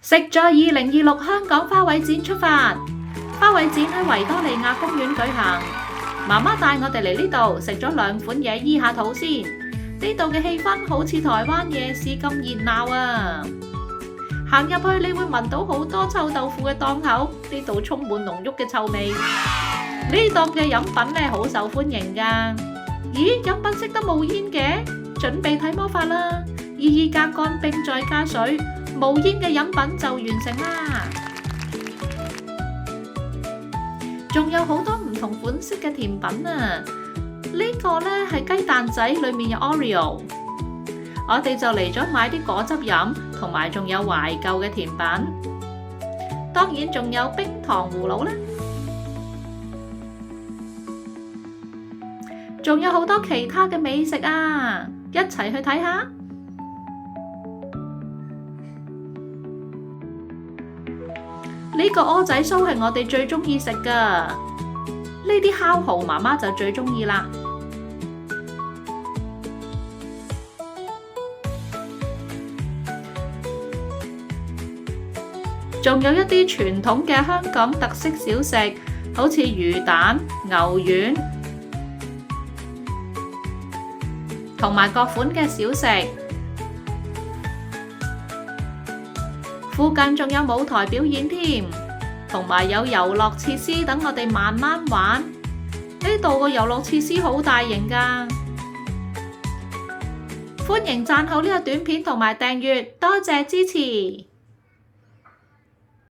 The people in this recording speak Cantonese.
食在2026香港花卉展出發，花卉展喺維多利亞公園舉行。媽媽帶我哋嚟呢度食咗2款嘢醫下肚先。呢度嘅氣氛好似台灣夜市咁熱鬧啊！行入去你會聞到好多臭豆腐嘅檔口，呢度充滿濃郁嘅臭味。呢檔嘅飲品呢好受歡迎㗎。咦，飲品識得冒煙嘅？準備睇魔法啦！意加乾冰再加水，冒煙嘅飲品就完成啦。仲有好多唔同款式嘅甜品啊！呢個呢係雞蛋仔，裏面有 Oreo。我哋就嚟咗買啲果汁飲，同埋仲有懷舊嘅甜品。當然仲有冰糖葫蘆啦，仲有好多其他嘅美食啊！一齊去睇下。呢個蚵仔酥係我哋最中意食㗎，呢啲烤蠔媽媽就最中意啦。仲有一啲傳統嘅香港特色小食，好似魚蛋、牛丸，同埋各款嘅小食。附近仲有舞台表演添，同埋有遊樂設施等我哋慢慢玩。呢度個遊樂設施好大型㗎。歡迎讚好呢個短片同埋訂閱，多謝支持。